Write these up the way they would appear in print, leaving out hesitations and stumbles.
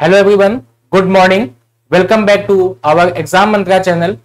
Hello everyone, good morning. Welcome back to our exam mantra channel.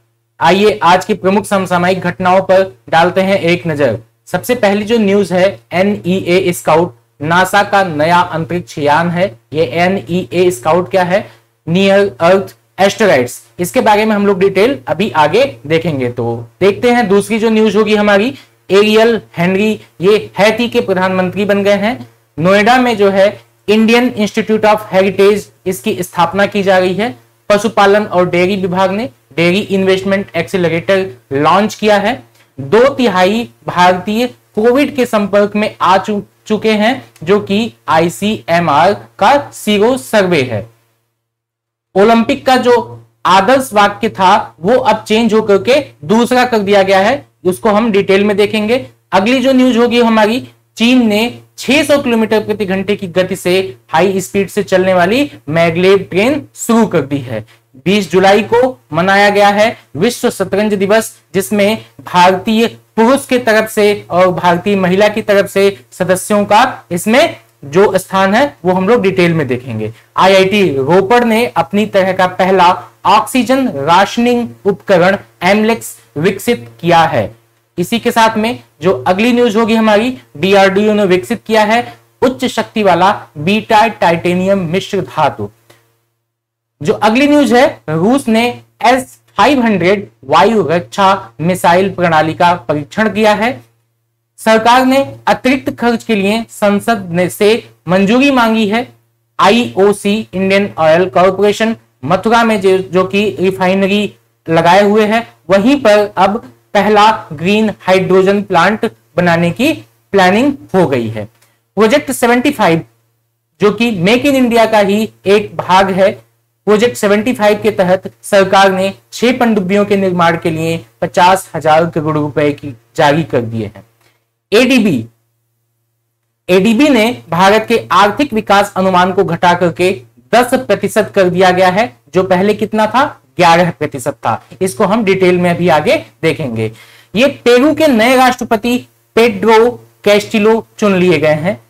आइए आज की प्रमुख समसामयिक घटनाओं पर डालते हैं एक नजर। सबसे पहली जो न्यूज है, NEA स्काउट नासा का नया अंतरिक्ष यान है। ये NEA स्काउट क्या है? नियर अर्थ एस्टेरॉइड्स। इसके बारे में हम लोग डिटेल अभी आगे देखेंगे। तो देखते हैं दूसरी जो न्यूज होगी हमारी। एरियल हेनरी ये हैती के प्रधानमंत्री बन गए हैं। नोएडा में जो है इंडियन इंस्टीट्यूट ऑफ हेरिटेज, इसकी स्थापना की जा रही है। पशुपालन और डेयरी विभाग ने डेयरी इन्वेस्टमेंट एक्सीलरेटर लॉन्च किया है। 2/3 भारतीय कोविड के संपर्क में आ चुके हैं, जो कि ICMR का सीरो सर्वे है। ओलंपिक का जो आदर्श वाक्य था वो अब चेंज होकर के दूसरा कर दिया गया है, उसको हम डिटेल में देखेंगे। अगली जो न्यूज होगी हमारी, चीन ने 600 किलोमीटर प्रति घंटे की गति से हाई स्पीड से चलने वाली मैग्लेव ट्रेन शुरू कर दी है। 20 जुलाई को मनाया गया है विश्व शतरंज दिवस, जिसमें भारतीय पुरुष के तरफ से और भारतीय महिला की तरफ से सदस्यों का इसमें जो स्थान है वो हम लोग डिटेल में देखेंगे। IIT रोपड़ ने अपनी तरह का पहला ऑक्सीजन राशनिंग उपकरण एमलेक्स विकसित किया है। इसी के साथ में जो अगली न्यूज होगी हमारी, DRDO ने विकसित किया है उच्च शक्ति वाला बीटा टाइटेनियम मिश्र धातु। जो अगली न्यूज है, रूस ने S-500 वायु रक्षा मिसाइल प्रणाली का परीक्षण किया है। सरकार ने अतिरिक्त खर्च के लिए संसद ने से मंजूरी मांगी है। IOC Indian oil corporation Mathura में जो कि रिफाइनरी लगाए हुए है, वहीं पर अब पहला ग्रीन हाइड्रोजन प्लांट बनाने की प्लानिंग हो गई है। प्रोजेक्ट 75 जो कि मेक इन इंडिया का ही एक भाग है, प्रोजेक्ट 75 के तहत सरकार ने 6 पनडुब्बियों के निर्माण के लिए 50,000 करोड़ रुपए की जारी कर दिए हैं। ADB ने भारत के आर्थिक विकास अनुमान को घटा करके 10% कर दिया गया है, जो पहले कितना था? 11% था। इसको हम डिटेल में अभी आगे देखेंगे। ये पेरू के नए राष्ट्रपति पेड्रो कैस्टिलो चुन लिए गए हैं।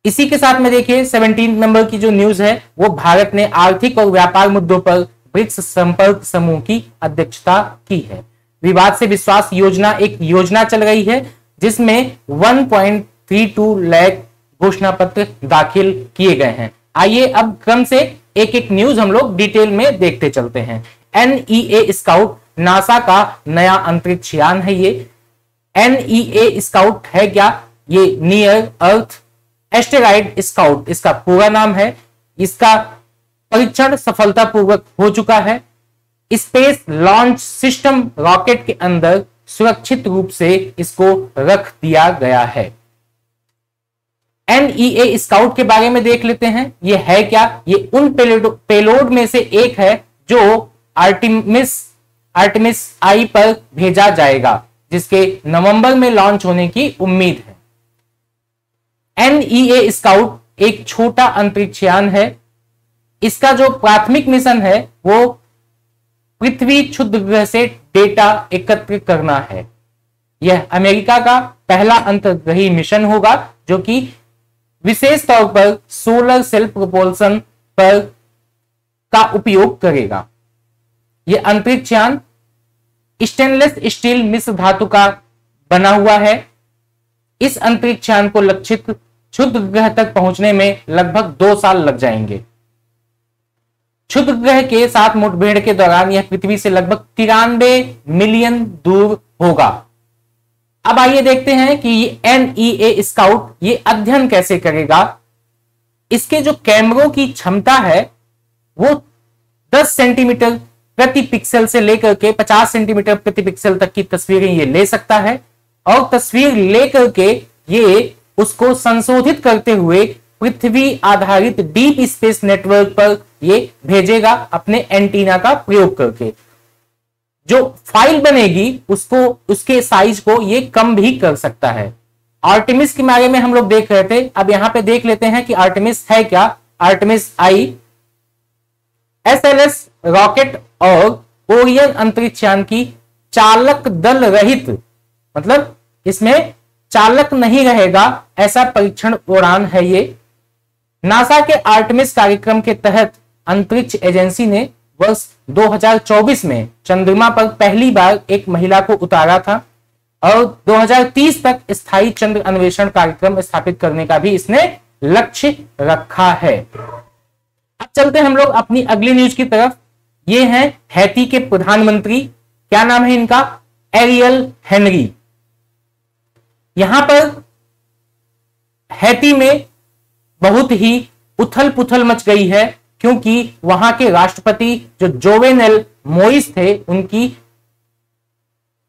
इसी के साथ में देखिए 17 नंबर की जो न्यूज है, वो भारत ने आर्थिक और व्यापार मुद्दों पर ब्रिक्स संपर्क समूह की अध्यक्षता की है। विवाद से विश्वास योजना एक योजना चल रही है, जिसमें 1.32 लाख घोषणा पत्र दाखिल किए गए हैं। आइए अब क्रम से एक एक न्यूज हम लोग डिटेल में देखते चलते हैं। NEA स्काउट नासा का नया अंतरिक्ष यान है। ये NEA स्काउट है क्या? ये नियर अर्थ एस्टेरॉइड स्काउट इसका पूरा नाम है। इसका परीक्षण सफलतापूर्वक हो चुका है। स्पेस लॉन्च सिस्टम रॉकेट के अंदर सुरक्षित रूप से इसको रख दिया गया है। NEA स्काउट के बारे में देख लेते हैं। ये है क्या? ये उन पेलोड में से एक है जो आर्टेमिस I पर भेजा जाएगा, जिसके नवंबर में लॉन्च होने की उम्मीद है। NEA स्काउट एक छोटा अंतरिक्ष यान है। इसका जो प्राथमिक मिशन है वो पृथ्वी क्षुद्र ग्रह से डेटा एकत्र करना है। यह अमेरिका का पहला अंतर्ग्रही मिशन होगा, जो कि विशेष तौर पर सोलर सेल प्रोपल्सन पर का उपयोग करेगा। यह अंतरिक्ष यान स्टेनलेस स्टील मिश्र धातु का बना हुआ है। इस अंतरिक्ष यान को लक्षित क्षुद्र ग्रह तक पहुंचने में लगभग 2 साल लग जाएंगे। क्षुद्र ग्रह के साथ मुठभेड़ के दौरान यह पृथ्वी से लगभग 93 मिलियन दूर होगा। अब आइए देखते हैं कि ये NEA स्काउट ये अध्ययन कैसे करेगा। इसके जो कैमरों की क्षमता है वो 10 सेंटीमीटर प्रति पिक्सल से लेकर के 50 सेंटीमीटर प्रति पिक्सल तक की तस्वीरें ये ले सकता है, और तस्वीर लेकर के ये उसको संशोधित करते हुए पृथ्वी आधारित डीप स्पेस नेटवर्क पर ये भेजेगा अपने एंटीना का प्रयोग करके। जो फाइल बनेगी उसको उसके साइज को ये कम भी कर सकता है। आर्टेमिस के बारे में हम लोग देख रहे थे, अब यहां पे देख लेते हैं कि आर्टेमिस है क्या। आर्टेमिस I SLS रॉकेट और ओरियन अंतरिक्ष यान की चालक दल रहित, मतलब इसमें चालक नहीं रहेगा, ऐसा परीक्षण उड़ान है ये। नासा के आर्टेमिस कार्यक्रम के तहत अंतरिक्ष एजेंसी ने वर्ष 2024 में चंद्रमा पर पहली बार एक महिला को उतारा था और 2030 तक स्थायी चंद्र अन्वेषण कार्यक्रम स्थापित करने का भी इसने लक्ष्य रखा है। अब चलते हैं हम लोग अपनी अगली न्यूज की तरफ। ये हैं हैती के प्रधानमंत्री, क्या नाम है इनका, एरियल हेनरी। यहां पर हैती में बहुत ही उथल पुथल मच गई है क्योंकि वहां के राष्ट्रपति जो जोवेनेल मोइस थे उनकी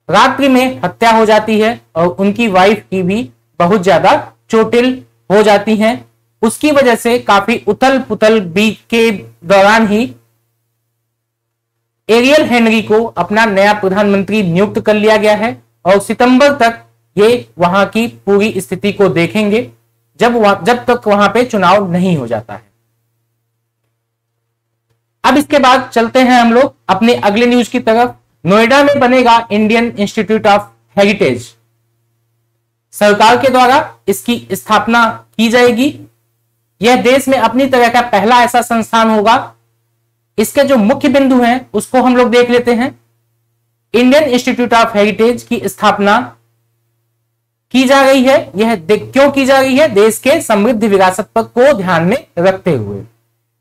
रात्रि में हत्या हो जाती है और उनकी वाइफ की भी बहुत ज्यादा चोटिल हो जाती हैं। उसकी वजह से काफी उथल पुथल बीच के दौरान ही एरियल हेनरी को अपना नया प्रधानमंत्री नियुक्त कर लिया गया है और सितंबर तक ये वहां की पूरी स्थिति को देखेंगे जब तक वहां पे चुनाव नहीं हो जाता है। अब इसके बाद चलते हैं हम लोग अपने अगले न्यूज की तरफ। नोएडा में बनेगा इंडियन इंस्टीट्यूट ऑफ हेरिटेज। सरकार के द्वारा इसकी स्थापना की जाएगी। यह देश में अपनी तरह का पहला ऐसा संस्थान होगा। इसके जो मुख्य बिंदु हैं उसको हम लोग देख लेते हैं। इंडियन इंस्टीट्यूट ऑफ हेरिटेज की स्थापना की जा रही है। यह क्यों की जा रही है? देश के समृद्ध विरासत को ध्यान में रखते हुए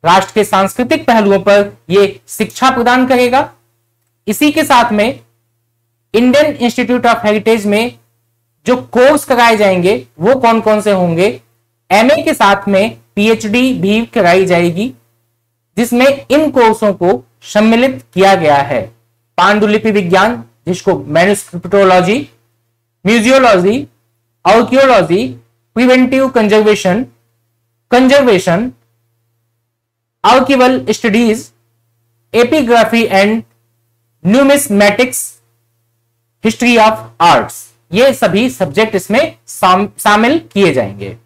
राष्ट्र के सांस्कृतिक पहलुओं पर यह शिक्षा प्रदान करेगा। इसी के साथ में इंडियन इंस्टीट्यूट ऑफ हेरिटेज में जो कोर्स कराए जाएंगे वो कौन कौन से होंगे? एमए के साथ में पीएचडी भी कराई जाएगी, जिसमें इन कोर्सों को सम्मिलित किया गया है। पांडुलिपि विज्ञान, जिसको manuscriptology, museology, archaeology, preventive conservation, archival studies, epigraphy and numismatics, history of arts, ये सभी सब्जेक्ट इसमें शामिल किए जाएंगे।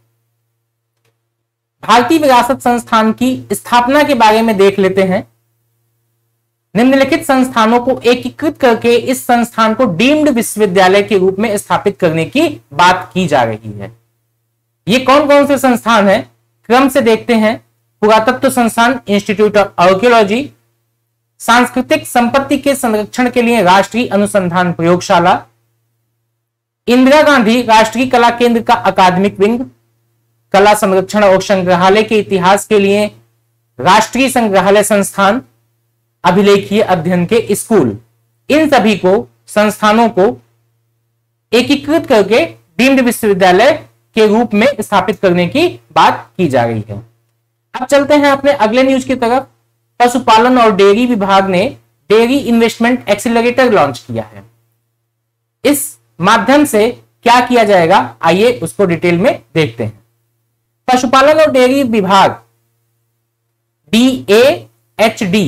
भारतीय विरासत संस्थान की स्थापना के बारे में देख लेते हैं। निम्नलिखित संस्थानों को एकीकृत करके इस संस्थान को डीम्ड विश्वविद्यालय के रूप में स्थापित करने की बात की जा रही है। ये कौन कौन से संस्थान हैं? क्रम से देखते हैं। पुरातत्व संस्थान, इंस्टीट्यूट ऑफ आर्कियोलॉजी, सांस्कृतिक संपत्ति के संरक्षण के लिए राष्ट्रीय अनुसंधान प्रयोगशाला, इंदिरा गांधी राष्ट्रीय कला केंद्र का अकादमिक विंग, कला संरक्षण और संग्रहालय के इतिहास के लिए राष्ट्रीय संग्रहालय संस्थान, अभिलेखीय अध्ययन के स्कूल। इन सभी को संस्थानों को एकीकृत करके डीम्ड विश्वविद्यालय के रूप में स्थापित करने की बात की जा रही है। अब चलते हैं अपने अगले न्यूज की तरफ। पशुपालन और डेयरी विभाग ने डेयरी इन्वेस्टमेंट एक्सीलरेटर लॉन्च किया है। इस माध्यम से क्या किया जाएगा, आइए उसको डिटेल में देखते हैं। पशुपालन और डेयरी विभाग DAHD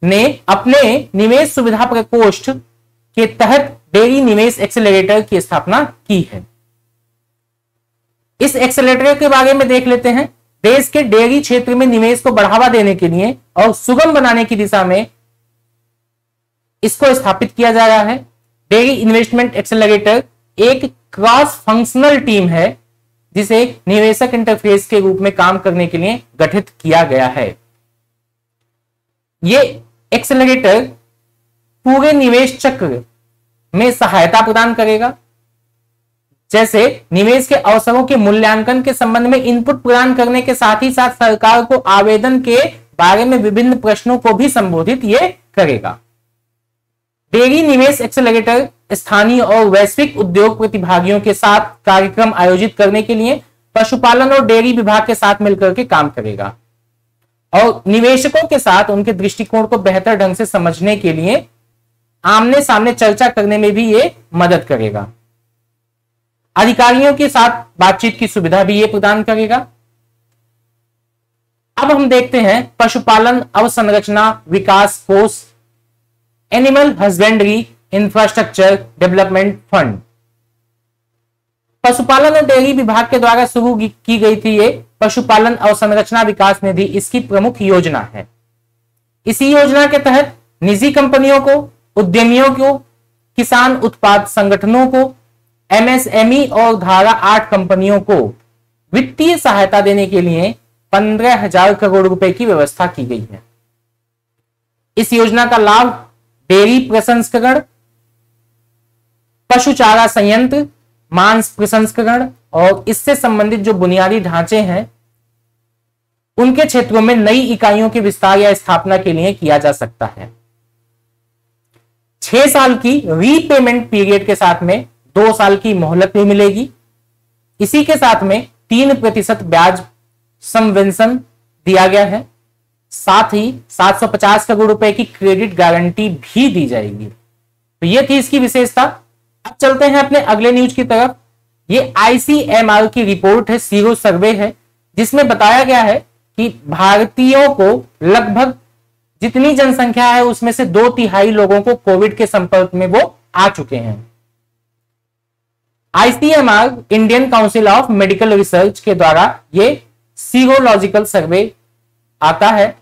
ने अपने निवेश सुविधा प्रकोष्ठ के तहत डेयरी निवेश एक्सेलरेटर की स्थापना की है। इस एक्सेलरेटर के बारे में देख लेते हैं। देश के डेयरी क्षेत्र में निवेश को बढ़ावा देने के लिए और सुगम बनाने की दिशा में इसको स्थापित किया जा रहा है। डेयरी इन्वेस्टमेंट एक्सेलरेटर एक क्रॉस फंक्शनल टीम है जिसे निवेशक इंटरफेस के रूप में काम करने के लिए गठित किया गया है। यह एक्सेलरेटर पूरे निवेश चक्र में सहायता प्रदान करेगा, जैसे निवेश के अवसरों के मूल्यांकन के संबंध में इनपुट प्रदान करने के साथ ही साथ सरकार को आवेदन के बारे में विभिन्न प्रश्नों को भी संबोधित ये करेगा। डेयरी निवेश एक्सेलरेटर स्थानीय और वैश्विक उद्योग प्रतिभागियों के साथ कार्यक्रम आयोजित करने के लिए पशुपालन और डेयरी विभाग के साथ मिलकर के काम करेगा और निवेशकों के साथ उनके दृष्टिकोण को बेहतर ढंग से समझने के लिए आमने सामने चर्चा करने में भी ये मदद करेगा। अधिकारियों के साथ बातचीत की सुविधा भी ये प्रदान करेगा। अब हम देखते हैं पशुपालन अवसंरचना विकास कोष, animal husbandry infrastructure development fund. पशुपालन और डेयरी विभाग के द्वारा शुरू की गई थी ये पशुपालन अवसंरचना विकास निधि, इसकी प्रमुख योजना है। इसी योजना के तहत निजी कंपनियों को, उद्यमियों को, किसान उत्पाद संगठनों को, MSME और धारा 8 कंपनियों को वित्तीय सहायता देने के लिए 15,000 करोड़ रुपए की व्यवस्था की गई है। इस योजना का लाभ डेयरी प्रसंस्करण, पशु चारा संयंत्र, मांस प्रसंस्करण और इससे संबंधित जो बुनियादी ढांचे हैं उनके क्षेत्रों में नई इकाइयों के विस्तार या स्थापना के लिए किया जा सकता है। 6 साल की रीपेमेंट पीरियड के साथ में 2 साल की मोहलत भी मिलेगी। इसी के साथ में 3% ब्याज सबवेंशन दिया गया है। साथ ही 750 करोड़ रुपए की क्रेडिट गारंटी भी दी जाएगी। तो यह थी इसकी विशेषता। अब चलते हैं अपने अगले न्यूज की तरफ। ये आईसीएमआर की रिपोर्ट है, सीरो सर्वे है, जिसमें बताया गया है कि भारतीयों को लगभग जितनी जनसंख्या है उसमें से 2/3 लोगों को कोविड के संपर्क में वो आ चुके हैं। ICMR, Indian council of medical research के द्वारा ये सीरोलॉजिकल सर्वे आता है,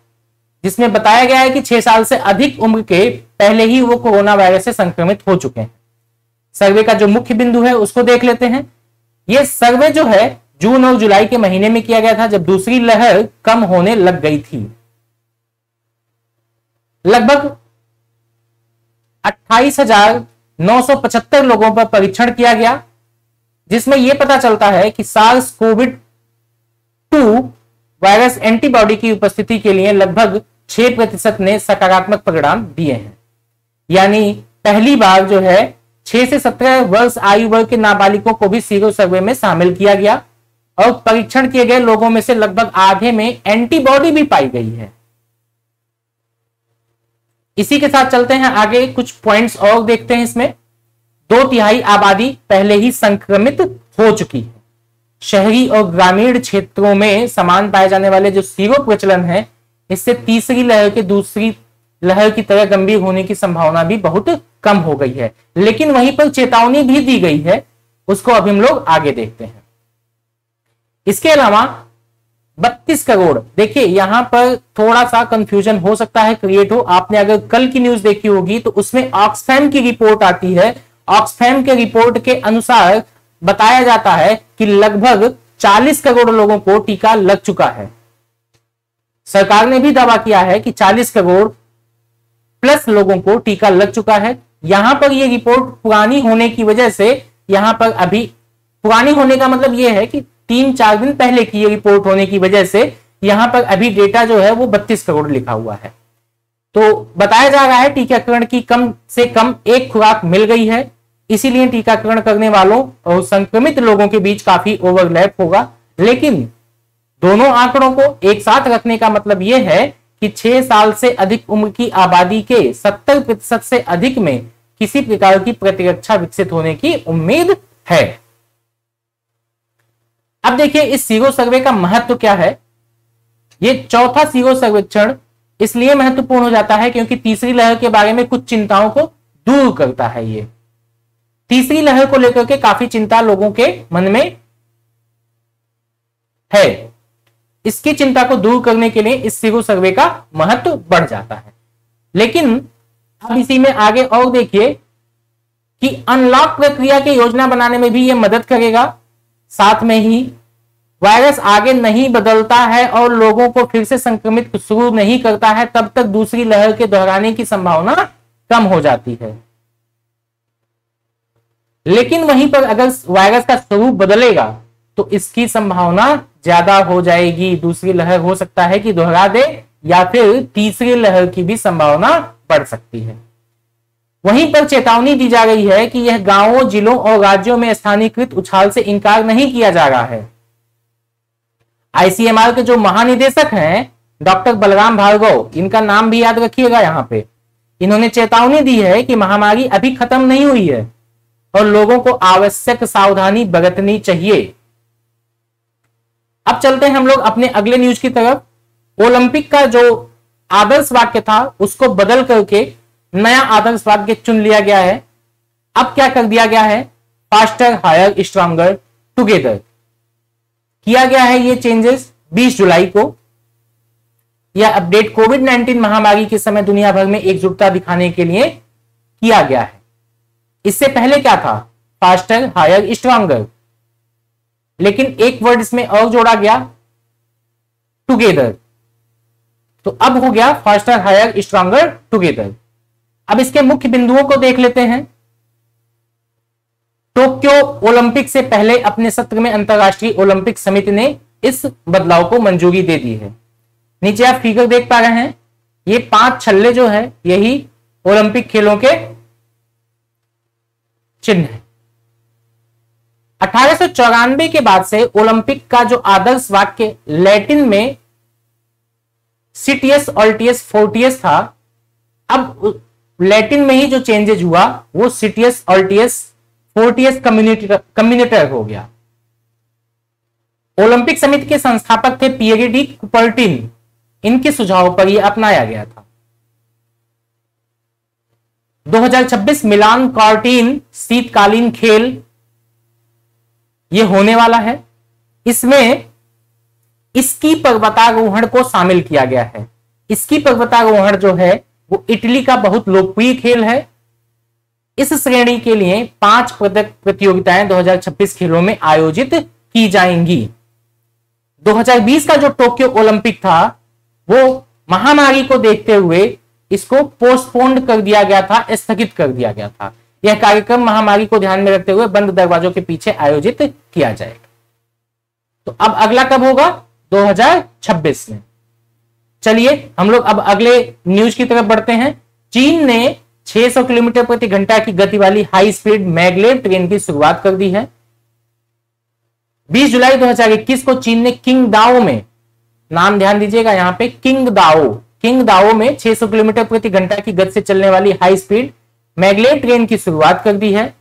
जिसमें बताया गया है कि 6 साल से अधिक उम्र के पहले ही वो कोरोना वायरस से संक्रमित हो चुके हैं। सर्वे का जो मुख्य बिंदु है उसको देख लेते हैं। यह सर्वे जो है जून और जुलाई के महीने में किया गया था, जब दूसरी लहर कम होने लग गई थी। लगभग 28,975 लोगों पर परीक्षण किया गया, जिसमें यह पता चलता है कि सार्स कोविड-2 वायरस एंटीबॉडी की उपस्थिति के लिए लगभग 6% ने सकारात्मक परिणाम दिए हैं। यानी पहली बार जो है 6 से 17 वर्ष आयु वर्ग के नाबालिगों को भी सीरो सर्वे में शामिल किया गया और परीक्षण किए गए लोगों में से लगभग आधे में एंटीबॉडी भी पाई गई है। इसी के साथ चलते हैं आगे, कुछ पॉइंट्स और देखते हैं। इसमें 2/3 आबादी पहले ही संक्रमित हो चुकी है। शहरी और ग्रामीण क्षेत्रों में समान पाए जाने वाले जो सीरो प्रचलन है, इससे तीसरी लहर के दूसरी लहर की तरह गंभीर होने की संभावना भी बहुत कम हो गई है। लेकिन वहीं पर चेतावनी भी दी गई है, उसको अभी हम लोग आगे देखते हैं। इसके अलावा 32 करोड़, देखिए यहां पर थोड़ा सा कंफ्यूजन हो सकता है क्रिएट हो। आपने अगर कल की न्यूज देखी होगी तो उसमें ऑक्सफैम की रिपोर्ट आती है। ऑक्सफैम के रिपोर्ट के अनुसार बताया जाता है कि लगभग 40 करोड़ लोगों को टीका लग चुका है। सरकार ने भी दावा किया है कि 40 करोड़ प्लस लोगों को टीका लग चुका है। यहां पर यह रिपोर्ट पुरानी होने की वजह से, यहां पर अभी पुरानी होने का मतलब यह है कि 3-4 दिन पहले की ये रिपोर्ट होने की वजह से यहां पर अभी डेटा जो है वो 32 करोड़ लिखा हुआ है। तो बताया जा रहा है टीकाकरण की कम से कम एक खुराक मिल गई है, इसीलिए टीकाकरण करने वालों और संक्रमित लोगों के बीच काफी ओवरलैप होगा। लेकिन दोनों आंकड़ों को एक साथ रखने का मतलब यह है कि 6 साल से अधिक उम्र की आबादी के 70% से अधिक में किसी प्रकार की प्रतिरक्षा विकसित होने की उम्मीद है। अब देखिए इस सीरो सर्वे का महत्व क्या है। यह चौथा सीरो सर्वेक्षण इसलिए महत्वपूर्ण हो जाता है क्योंकि तीसरी लहर के बारे में कुछ चिंताओं को दूर करता है। ये तीसरी लहर को लेकर के काफी चिंता लोगों के मन में है। इसकी चिंता को दूर करने के लिए इस सीरो सर्वे का महत्व बढ़ जाता है। लेकिन अब इसी में आगे और देखिए कि अनलॉक प्रक्रिया की योजना बनाने में भी यह मदद करेगा। साथ में ही वायरस आगे नहीं बदलता है और लोगों को फिर से संक्रमित शुरू नहीं करता है, तब तक दूसरी लहर के दोहराने की संभावना कम हो जाती है। लेकिन वहीं पर अगर वायरस का स्वरूप बदलेगा तो इसकी संभावना ज्यादा हो जाएगी। दूसरी लहर हो सकता है कि दोहरा दे या फिर तीसरी लहर की भी संभावना बढ़ सकती है। वहीं पर चेतावनी दी जा रही है कि यह गांवों, जिलों और राज्यों में स्थानीयकृत उछाल से इनकार नहीं किया जा रहा है। आईसीएमआर के जो महानिदेशक हैं डॉक्टर बलराम भार्गव, इनका नाम भी याद रखिएगा यहां पे, इन्होंने चेतावनी दी है कि महामारी अभी खत्म नहीं हुई है और लोगों को आवश्यक सावधानी बरतनी चाहिए। अब चलते हैं हम लोग अपने अगले न्यूज की तरफ। ओलंपिक का जो आदर्श वाक्य था उसको बदल करके नया आदर्श वाक्य चुन लिया गया है। अब क्या कर दिया गया है, फास्टर, हायर, स्ट्रॉन्गर, टुगेदर किया गया है। ये चेंजेस 20 जुलाई को। यह अपडेट कोविड-19 महामारी के समय दुनिया भर में एकजुटता दिखाने के लिए किया गया है। इससे पहले क्या था, फास्टर, हायर, स्ट्रॉन्गर। लेकिन एक वर्ड इसमें और जोड़ा गया, टुगेदर। तो अब हो गया फास्टर, हायर, स्ट्रॉन्गर, टुगेदर। अब इसके मुख्य बिंदुओं को देख लेते हैं। टोक्यो ओलंपिक से पहले अपने सत्र में अंतरराष्ट्रीय ओलंपिक समिति ने इस बदलाव को मंजूरी दे दी है। नीचे आप फिगर देख पा रहे हैं, ये 5 छल्ले जो है यही ओलंपिक खेलों के चिन्ह है। 1894 के बाद से ओलंपिक का जो आदर्श वाक्य लैटिन में सिटियस ऑल्टियस फोर्टियस था, अब लैटिन में ही जो चेंजेज हुआ वो सिटियस ऑल्टियस फोर्टियस कम्युनिटर हो गया। ओलंपिक समिति के संस्थापक थे पियरे डी कुपर्टिन, इनके सुझाव पर यह अपनाया गया था। 2026 मिलान कॉर्टिन शीतकालीन खेल ये होने वाला है। इसमें स्की पर्वतारोहण को शामिल किया गया है। स्की पर्वतारोहण जो है वो इटली का बहुत लोकप्रिय खेल है। इस श्रेणी के लिए 5 पदक प्रतियोगिताएं 2026 खेलों में आयोजित की जाएंगी। 2020 का जो टोक्यो ओलंपिक था वो महामारी को देखते हुए इसको पोस्टपोन्ड कर दिया गया था, स्थगित कर दिया गया था। यह कार्यक्रम महामारी को ध्यान में रखते हुए बंद दरवाजों के पीछे आयोजित किया जाएगा। तो अब अगला कब होगा? 2026 में। चलिए हम लोग अब अगले न्यूज की तरफ बढ़ते हैं। चीन ने 600 किलोमीटर प्रति घंटा की गति वाली हाई स्पीड मैगलेव ट्रेन की शुरुआत कर दी है। 20 जुलाई 2021 को चीन ने किंगदाओ में, नाम ध्यान दीजिएगा यहां पे, किंगदाओ में 600 किलोमीटर प्रति घंटा की गति से चलने वाली हाई स्पीड मैगलेव ट्रेन की शुरुआत कर दी है।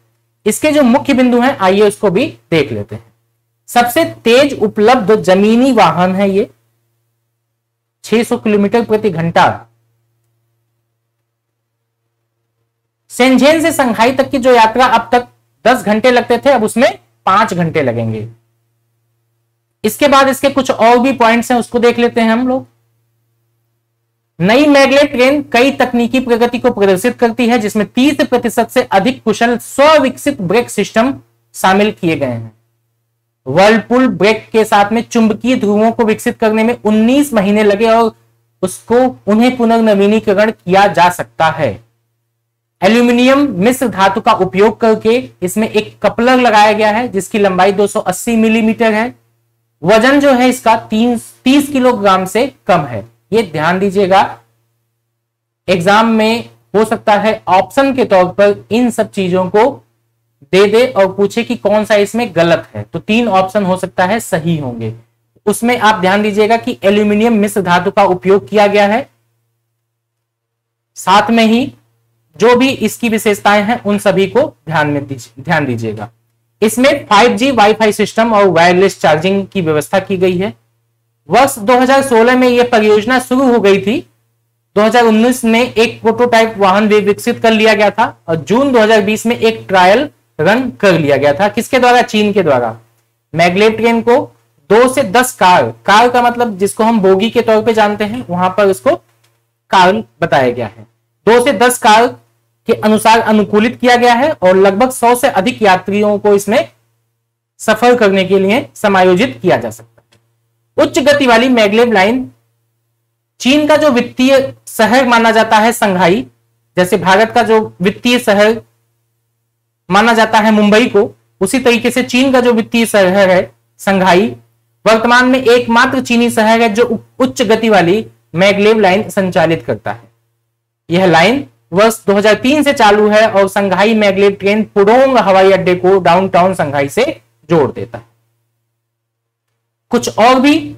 इसके जो मुख्य बिंदु हैं आइए उसको भी देख लेते हैं। सबसे तेज उपलब्ध जमीनी वाहन है ये, 600 किलोमीटर प्रति घंटा। शेंझेन से संघाई तक की जो यात्रा अब तक 10 घंटे लगते थे, अब उसमें 5 घंटे लगेंगे। इसके बाद इसके कुछ और भी पॉइंट्स हैं, उसको देख लेते हैं हम लोग। नई मैगलेव ट्रेन कई तकनीकी प्रगति को प्रदर्शित करती है, जिसमें 30% से अधिक कुशल स्व-विकसित ब्रेक सिस्टम शामिल किए गए हैं। वर्लपूल ब्रेक के साथ में चुंबकीय ध्रुवों को विकसित करने में 19 महीने लगे और उन्हें पुनर्नवीनीकरण किया जा सकता है। एल्यूमिनियम मिश्र धातु का उपयोग करके इसमें एक कपलर लगाया गया है जिसकी लंबाई 280 मिलीमीटर है। वजन जो है इसका 30 किलोग्राम से कम है। ये ध्यान दीजिएगा, एग्जाम में हो सकता है ऑप्शन के तौर पर इन सब चीजों को दे दे और पूछे कि कौन सा इसमें गलत है, तो 3 ऑप्शन हो सकता है सही होंगे। उसमें आप ध्यान दीजिएगा कि एल्यूमिनियम मिश्र धातु का उपयोग किया गया है, साथ में ही जो भी इसकी विशेषताएं हैं उन सभी को ध्यान दीजिएगा। इसमें 5G वाईफाई सिस्टम और वायरलेस चार्जिंग की व्यवस्था की गई है। वर्ष 2016 में यह परियोजना शुरू हो गई थी। 2019 में एक प्रोटोटाइप वाहन भी विकसित कर लिया गया था और जून 2020 में एक ट्रायल रन कर लिया गया था। किसके द्वारा? चीन के द्वारा। मैगलेव ट्रेन को 2 से 10 कार का मतलब जिसको हम बोगी के तौर पे जानते हैं, वहां पर उसको कार बताया गया है। 2 से 10 कार के अनुसार अनुकूलित किया गया है और लगभग 100 से अधिक यात्रियों को इसमें सफर करने के लिए समायोजित किया जा सकता है। उच्च गति वाली मैगलेव लाइन चीन का जो वित्तीय शहर माना जाता है संघाई, जैसे भारत का जो वित्तीय शहर माना जाता है मुंबई को, उसी तरीके से चीन का जो वित्तीय शहर है संघाई वर्तमान में एकमात्र चीनी शहर है जो उच्च गति वाली मैगलेव लाइन संचालित करता है। यह लाइन वर्ष 2003 से चालू है और संघाई मैगलेव ट्रेन पुडोंग हवाई अड्डे को डाउनटाउन संघाई से जोड़ देता है। कुछ और भी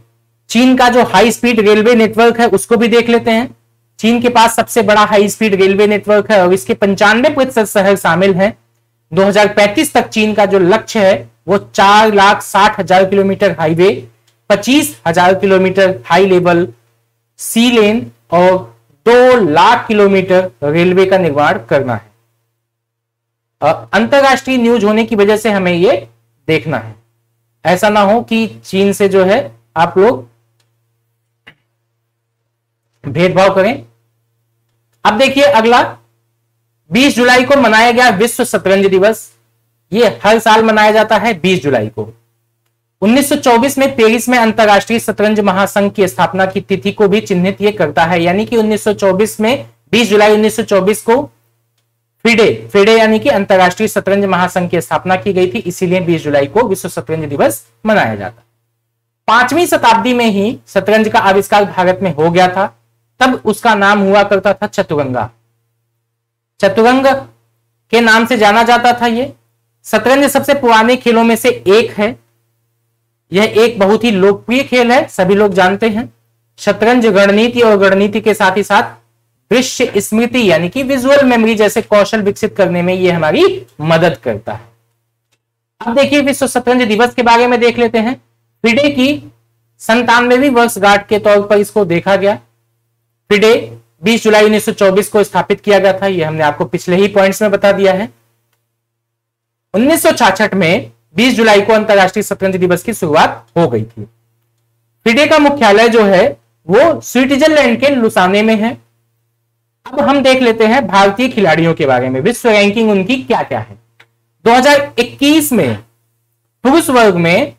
चीन का जो हाई स्पीड रेलवे नेटवर्क है उसको भी देख लेते हैं। चीन के पास सबसे बड़ा हाई स्पीड रेलवे नेटवर्क है और इसके 95% शहर शामिल हैं। 2035 तक चीन का जो लक्ष्य है वो 4,60,000 kilometre highway, 25,000 kilometre high level sea lane और 2 लाख किलोमीटर रेलवे का निर्माण करना है। अंतरराष्ट्रीय न्यूज होने की वजह से हमें ये देखना है, ऐसा ना हो कि चीन से जो है आप लोग भेदभाव करें। अब देखिए अगला 20 जुलाई को मनाया गया विश्व शतरंज दिवस। ये हर साल मनाया जाता है 20 जुलाई को। 1924 में पेरिस में अंतरराष्ट्रीय शतरंज महासंघ की स्थापना की तिथि को भी चिन्हित ये करता है, यानी कि 1924 में 20 जुलाई 1924 को फिडे यानी कि अंतरराष्ट्रीय शतरंज महासंघ की स्थापना की गई थी, इसीलिए 20 जुलाई को विश्व शतरंज दिवस मनाया जाता है। 5वीं शताब्दी में ही शतरंज का आविष्कार भारत में हो गया था, तब उसका नाम हुआ करता था चतुरंगा। चतुरंग के नाम से जाना जाता था। ये शतरंज सबसे पुराने खेलों में से एक है। यह एक बहुत ही लोकप्रिय खेल है, सभी लोग जानते हैं। शतरंज रणनीति और गणनीति के साथ ही साथ दृश्य स्मृति यानी कि विजुअल मेमोरी जैसे कौशल विकसित करने में यह हमारी मदद करता है। अब देखिए विश्व शतरंज दिवस के बारे में देख लेते हैं। फिडे की 97वीं वर्षगांठ के तौर पर इसको देखा गया। फिडे 20 जुलाई 1924 को स्थापित किया गया था, यह हमने आपको पिछले ही पॉइंट्स में बता दिया है। 1966 में 20 जुलाई को अंतरराष्ट्रीय शतरंज दिवस की शुरुआत हो गई थी। फिडे का मुख्यालय जो है वो स्विट्जरलैंड के लुसाने में है। अब हम देख लेते हैं भारतीय खिलाड़ियों के बारे में, विश्व रैंकिंग उनकी क्या क्या है। 2021 में पुरुष वर्ग में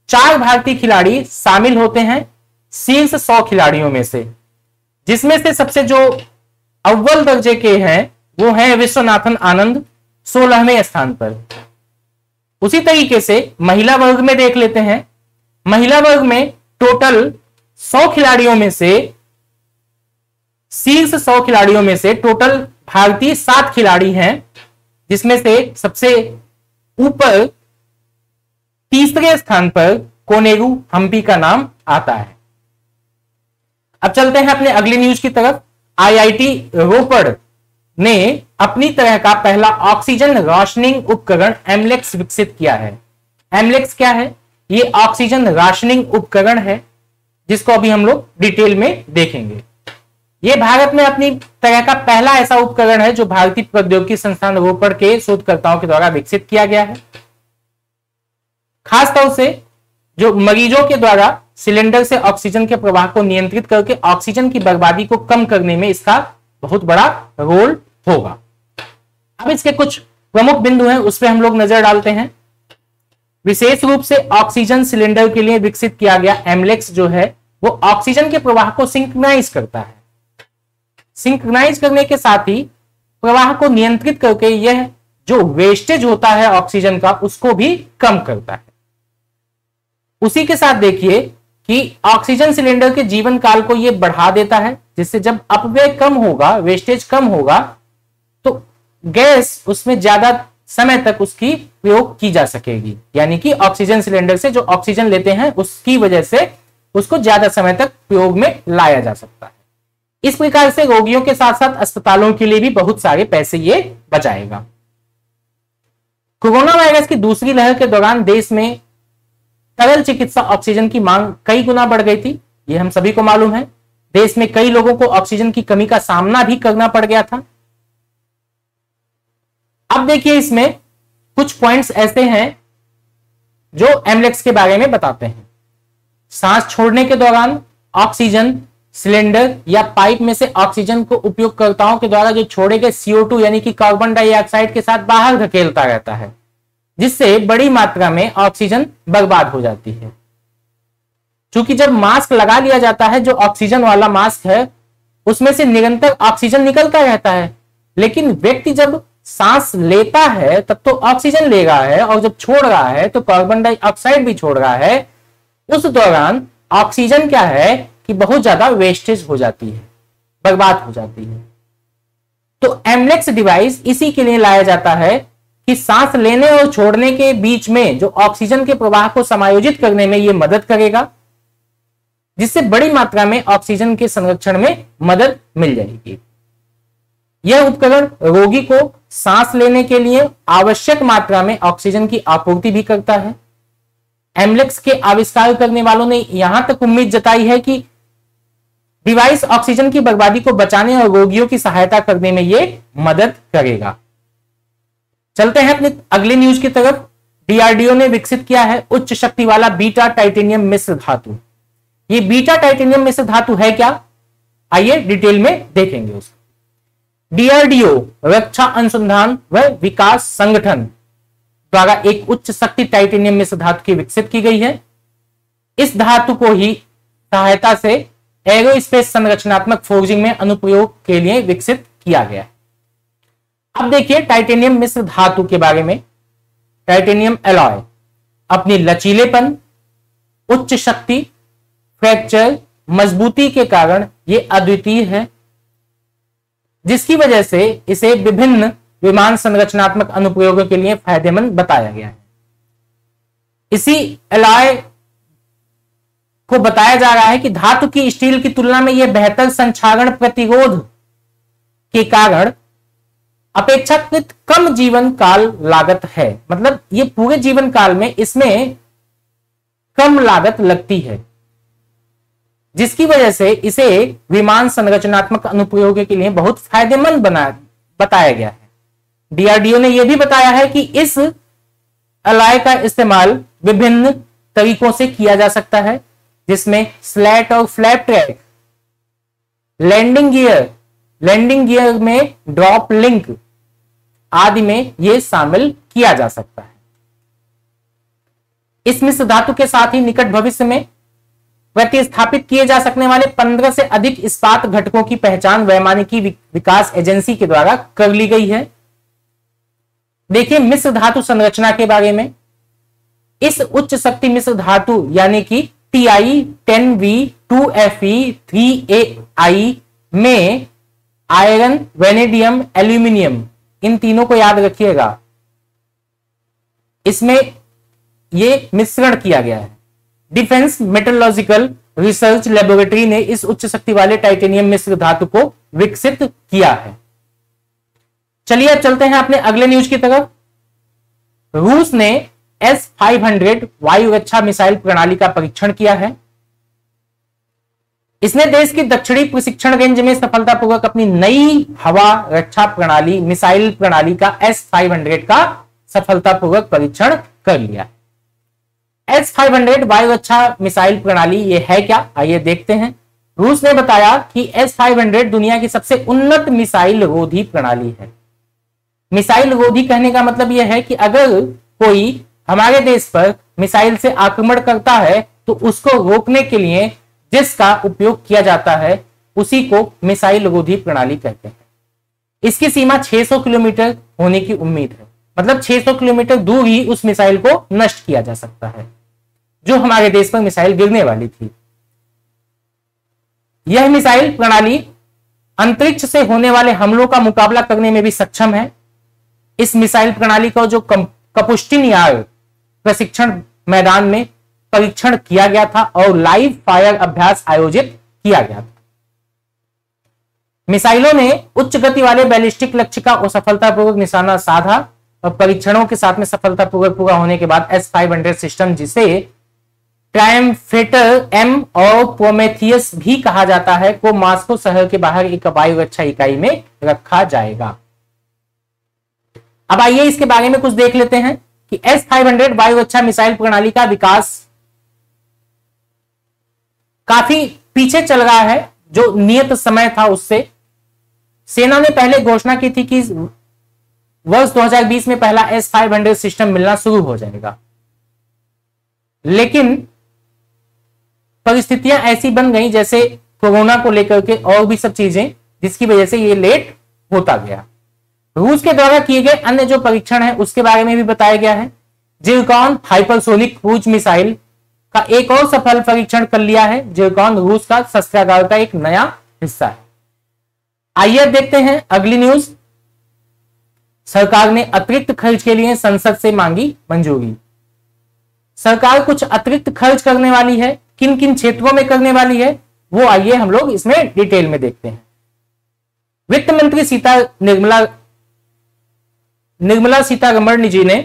4 भारतीय खिलाड़ी शामिल होते हैं शीर्ष 100 खिलाड़ियों में से, जिसमें से सबसे जो अव्वल दर्जे के हैं वो हैं विश्वनाथन आनंद 16वें स्थान पर। उसी तरीके से महिला वर्ग में देख लेते हैं। महिला वर्ग में टोटल 100 खिलाड़ियों में से शीर्ष 100 खिलाड़ियों में से टोटल भारतीय 7 खिलाड़ी हैं, जिसमें से सबसे ऊपर तीसरे स्थान पर कोनेरू हम्पी का नाम आता है। अब चलते हैं अपने अगली न्यूज की तरफ। आईआईटी रोपड़ ने अपनी तरह का पहला ऑक्सीजन राशनिंग उपकरण एमलेक्स विकसित किया है। एमलेक्स क्या है? ये ऑक्सीजन राशनिंग उपकरण है, जिसको अभी हम लोग डिटेल में देखेंगे। ये भारत में अपनी तरह का पहला ऐसा उपकरण है जो भारतीय प्रौद्योगिकी संस्थान रोपड़ के शोधकर्ताओं के द्वारा विकसित किया गया है। खासतौर से जो मरीजों के द्वारा सिलेंडर से ऑक्सीजन के प्रवाह को नियंत्रित करके ऑक्सीजन की बर्बादी को कम करने में इसका बहुत बड़ा रोल होगा। अब इसके कुछ प्रमुख बिंदु हैं, उस पर हम लोग नजर डालते हैं। विशेष रूप से ऑक्सीजन सिलेंडर के लिए विकसित किया गया एमलेक्स जो है वो ऑक्सीजन के प्रवाह को सिंक्रोनाइज करता है। सिंक्रोनाइज करने के साथ ही प्रवाह को नियंत्रित करके यह जो वेस्टेज होता है ऑक्सीजन का उसको भी कम करता है। उसी के साथ देखिए कि ऑक्सीजन सिलेंडर के जीवन काल को यह बढ़ा देता है, जिससे जब अपव्यय कम होगा, वेस्टेज कम होगा, तो गैस उसमें ज्यादा समय तक उसकी प्रयोग की जा सकेगी। यानी कि ऑक्सीजन सिलेंडर से जो ऑक्सीजन लेते हैं उसकी वजह से उसको ज्यादा समय तक प्रयोग में लाया जा सकता है। इस प्रकार से रोगियों के साथ साथ अस्पतालों के लिए भी बहुत सारे पैसे ये बचाएगा। कोरोना वायरस की दूसरी लहर के दौरान देश में तरल चिकित्सा ऑक्सीजन की मांग कई गुना बढ़ गई थी, ये हम सभी को मालूम है। देश में कई लोगों को ऑक्सीजन की कमी का सामना भी करना पड़ गया था। अब देखिए इसमें कुछ पॉइंट्स ऐसे हैं जो एमलेक्स के बारे में बताते हैं। सांस छोड़ने के दौरान ऑक्सीजन सिलेंडर या पाइप में से ऑक्सीजन को उपयोगकर्ताओं के द्वारा जो छोड़े गए CO2 यानी कि कार्बन डाइऑक्साइड के साथ बाहर धकेलता रहता है, जिससे बड़ी मात्रा में ऑक्सीजन बर्बाद हो जाती है। क्योंकि जब मास्क लगा लिया जाता है, जो ऑक्सीजन वाला मास्क है उसमें से निरंतर ऑक्सीजन निकलता रहता है, लेकिन व्यक्ति जब सांस लेता है तब तो ऑक्सीजन ले रहा है और जब छोड़ रहा है तो कार्बन डाइऑक्साइड भी छोड़ रहा है। उस दौरान ऑक्सीजन क्या है कि बहुत ज्यादा वेस्टेज हो जाती है, बर्बाद हो जाती है। तो एमलेक्स डिवाइस इसी के लिए लाया जाता है कि सांस लेने और छोड़ने के बीच में जो ऑक्सीजन के प्रवाह को समायोजित करने में यह मदद करेगा, जिससे बड़ी मात्रा में ऑक्सीजन के संरक्षण में मदद मिल जाएगी। यह उपकरण रोगी को सांस लेने के लिए आवश्यक मात्रा में ऑक्सीजन की आपूर्ति भी करता है। एमलेक्स के आविष्कार करने वालों ने यहां तक उम्मीद जताई है कि डिवाइस ऑक्सीजन की बर्बादी को बचाने और रोगियों की सहायता करने में यह मदद करेगा। चलते हैं अपनी अगली न्यूज की तरफ। डीआरडीओ ने विकसित किया है उच्च शक्ति वाला बीटा टाइटेनियम मिश्र धातु। ये बीटा टाइटेनियम मिश्र धातु है क्या? आइए डिटेल में देखेंगे उसको। डीआरडीओ रक्षा अनुसंधान व विकास संगठन द्वारा एक उच्च शक्ति टाइटेनियम मिश्र धातु की विकसित की गई है। इस धातु को ही सहायता से एरोस्पेस संरचनात्मक फोर्जिंग में अनुप्रयोग के लिए विकसित किया गया। अब देखिए टाइटेनियम मिश्र धातु के बारे में। टाइटेनियम एलॉय अपनी लचीलेपन, उच्च शक्ति, फ्रैक्चर, मजबूती के कारण यह अद्वितीय है, जिसकी वजह से इसे विभिन्न विमान संरचनात्मक अनुप्रयोगों के लिए फायदेमंद बताया गया है। इसी एलॉय को बताया जा रहा है कि धातु की स्टील की तुलना में यह बेहतर संक्षारण प्रतिरोध के कारण अपेक्षाकृत कम जीवन काल लागत है। मतलब ये पूरे जीवन काल में इसमें कम लागत लगती है, जिसकी वजह से इसे विमान संरचनात्मक अनुप्रयोगों के लिए बहुत फायदेमंद बताया गया है। डीआरडीओ ने यह भी बताया है कि इस एलॉय का इस्तेमाल विभिन्न तरीकों से किया जा सकता है, जिसमें स्लैट और फ्लैप ट्रैक, लैंडिंग गियर में ड्रॉप लिंक आदि में यह शामिल किया जा सकता है। इस मिश्र धातु के साथ ही निकट भविष्य में प्रतिस्थापित किए जा सकने वाले 15 से अधिक इस्पात घटकों की पहचान वैमानिकी विकास एजेंसी के द्वारा कर ली गई है। देखिए मिश्र धातु संरचना के बारे में। इस उच्च शक्ति मिश्र धातु यानी कि Ti10V 2Fe 3Ai में आयरन, वेनेडियम, एल्यूमिनियम, इन तीनों को याद रखिएगा, इसमें यह मिश्रण किया गया है। डिफेंस मेटलॉजिकल रिसर्च लेबोरेटरी ने इस उच्च शक्ति वाले टाइटेनियम मिश्र धातु को विकसित किया है। चलिए अब चलते हैं अपने अगले न्यूज की तरफ। रूस ने S-500 वायु रक्षा मिसाइल प्रणाली का परीक्षण किया है। इसने देश की दक्षिणी प्रशिक्षण रेंज में सफलतापूर्वक अपनी नई हवा रक्षा प्रणाली मिसाइल प्रणाली का S-500 का सफलतापूर्वक परीक्षण कर लिया। S-500 वायु रक्षा मिसाइल प्रणाली ये है क्या, आइए देखते हैं। रूस ने बताया कि S-500 दुनिया की सबसे उन्नत मिसाइल रोधी प्रणाली है। मिसाइल रोधी कहने का मतलब यह है कि अगर कोई हमारे देश पर मिसाइल से आक्रमण करता है तो उसको रोकने के लिए जिसका उपयोग किया जाता है उसी को मिसाइल रोधी प्रणाली कहते हैं। इसकी सीमा 600 किलोमीटर होने की उम्मीद है। मतलब 600 किलोमीटर दूर ही उस मिसाइल को नष्ट किया जा सकता है जो हमारे देश पर मिसाइल गिरने वाली थी। यह मिसाइल प्रणाली अंतरिक्ष से होने वाले हमलों का मुकाबला करने में भी सक्षम है। इस मिसाइल प्रणाली को जो कपुस्टिन यार प्रशिक्षण मैदान में परीक्षण किया गया था और लाइव फायर अभ्यास आयोजित किया गया था। मिसाइलों ने उच्च गति वाले बैलिस्टिक लक्ष्य का सफलतापूर्वक निशाना साधा और परीक्षणों के साथ में सफलतापूर्वक पूरा होने के बाद S-500 सिस्टम, जिसे ट्रायम्फेटर M और प्रोमेथियस भी कहा जाता है, को मॉस्को शहर के बाहर एक वायु रक्षा इकाई में रखा जाएगा। अब आइए इसके बारे में कुछ देख लेते हैं कि S-500 वायु रक्षा मिसाइल प्रणाली का विकास काफी पीछे चल रहा है जो नियत समय था उससे। सेना ने पहले घोषणा की थी कि वर्ष 2020 में पहला S-500 सिस्टम मिलना शुरू हो जाएगा, लेकिन परिस्थितियां ऐसी बन गई जैसे कोरोना को लेकर के और भी सब चीजें, जिसकी वजह से ये लेट होता गया। रूस के द्वारा किए गए अन्य जो परीक्षण है उसके बारे में भी बताया गया है। जिरकॉन हाइपरसोनिक क्रूज मिसाइल का एक और सफल परीक्षण कर लिया है। जिरकॉन रूस का शस्त्रागार का एक नया हिस्सा है। आइए अब देखते हैं अगली न्यूज। सरकार ने अतिरिक्त खर्च के लिए संसद से मांगी मंजूरी। सरकार कुछ अतिरिक्त खर्च करने वाली है, किन किन क्षेत्रों में करने वाली है वो आइए हम लोग इसमें डिटेल में देखते हैं। वित्त मंत्री निर्मला सीतारमण जी ने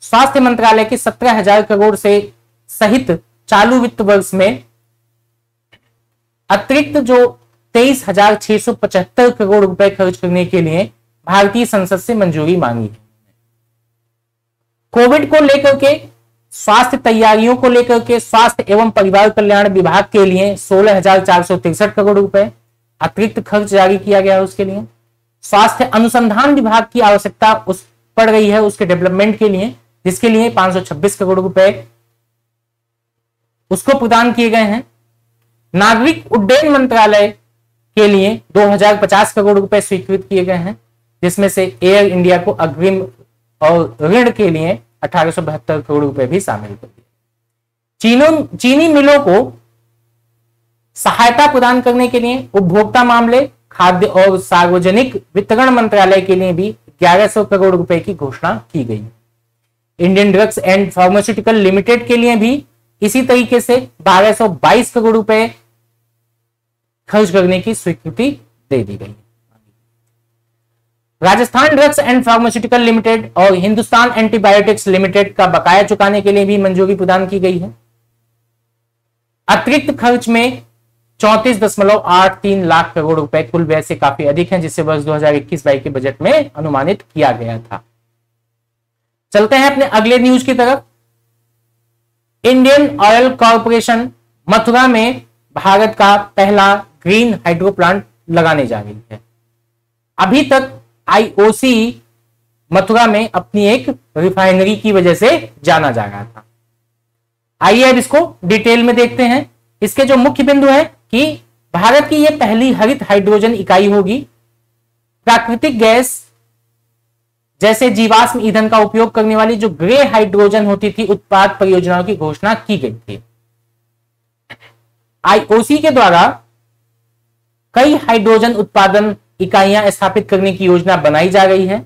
स्वास्थ्य मंत्रालय के 17,000 करोड़ से सहित चालू वित्त वर्ष में अतिरिक्त जो 23,675 करोड़ रुपए खर्च करने के लिए भारतीय संसद से मंजूरी मांगी है। कोविड को लेकर के, स्वास्थ्य तैयारियों को लेकर के स्वास्थ्य एवं परिवार कल्याण विभाग के लिए 16,463 करोड़ रुपए अतिरिक्त खर्च जारी किया गया है। उसके लिए स्वास्थ्य अनुसंधान विभाग की आवश्यकता पड़ रही है उसके डेवलपमेंट के लिए जिसके लिए 526 करोड़ रुपए उसको प्रदान किए गए हैं। नागरिक उड्डयन मंत्रालय के लिए 2050 करोड़ रुपए स्वीकृत किए गए हैं, जिसमें से एयर इंडिया को अग्रिम और ऋण के लिए 1872 करोड़ रुपए भी शामिल कर दिए। चीनी मिलों को सहायता प्रदान करने के लिए उपभोक्ता मामले, खाद्य और सार्वजनिक वितरण मंत्रालय के लिए भी 1100 करोड़ रुपए की घोषणा की गई। Indian drugs and pharmaceutical limited के लिए भी इसी तरीके से 1222 करोड़ रुपए खर्च करने की स्वीकृति दे दी गई। Rajasthan drugs and pharmaceutical limited और हिंदुस्तान एंटीबायोटिक्स लिमिटेड का बकाया चुकाने के लिए भी मंजूरी प्रदान की गई है। अतिरिक्त खर्च में 34.83 लाख करोड़ रुपए कुल व्यय से काफी अधिक है, जिसे वर्ष 2021-22 के बजट में अनुमानित किया गया था। चलते हैं अपने अगले न्यूज की तरफ। इंडियन ऑयल कॉर्पोरेशन मथुरा में भारत का पहला ग्रीन हाइड्रो प्लांट लगाने जा रही है। अभी तक आईओसी मथुरा में अपनी एक रिफाइनरी की वजह से जाना जा रहा था। आइए अब इसको डिटेल में देखते हैं। इसके जो मुख्य बिंदु है कि भारत की यह पहली हरित हाइड्रोजन इकाई होगी। प्राकृतिक गैस जैसे जीवाश्म ईंधन का उपयोग करने वाली जो ग्रे हाइड्रोजन होती थी उत्पाद परियोजनाओं की घोषणा की गई थी। आईओसी के द्वारा कई हाइड्रोजन उत्पादन इकाइयां स्थापित करने की योजना बनाई जा रही है।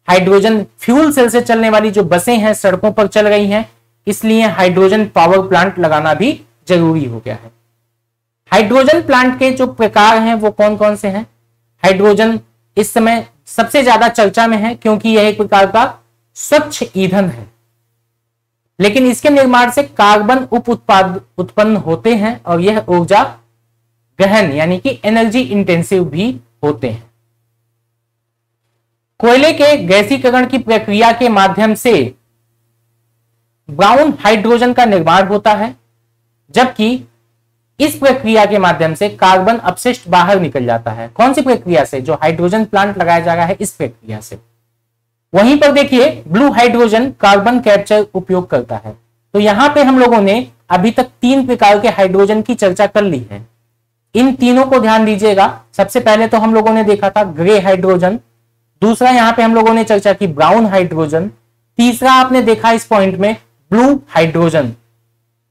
हाइड्रोजन फ्यूल सेल से चलने वाली जो बसें हैं सड़कों पर चल रही हैं, इसलिए हाइड्रोजन पावर प्लांट लगाना भी जरूरी हो गया है। हाइड्रोजन प्लांट के जो प्रकार हैं वो कौन कौन से हैं? हाइड्रोजन इस समय सबसे ज्यादा चर्चा में है क्योंकि यह एक प्रकार का स्वच्छ ईंधन है, लेकिन इसके निर्माण से कार्बन उप उत्पाद उत्पन्न होते हैं और यह ऊर्जा गहन यानी कि एनर्जी इंटेंसिव भी होते हैं। कोयले के गैसीकरण की प्रक्रिया के माध्यम से ब्राउन हाइड्रोजन का निर्माण होता है, जबकि इस प्रक्रिया के माध्यम से कार्बन अपशिष्ट बाहर निकल जाता है। कौन सी प्रक्रिया से? जो हाइड्रोजन प्लांट लगाया जा रहा है इस प्रक्रिया से। वहीं पर देखिए ब्लू हाइड्रोजन कार्बन कैप्चर उपयोग करता है। तो यहां पे हम लोगों ने अभी तक 3 प्रकार के हाइड्रोजन की चर्चा कर ली है। इन तीनों को ध्यान दीजिएगा। सबसे पहले तो हम लोगों ने देखा था ग्रे हाइड्रोजन, दूसरा यहां पे हम लोगों ने चर्चा की ब्राउन हाइड्रोजन, तीसरा आपने देखा इस पॉइंट में ब्लू हाइड्रोजन।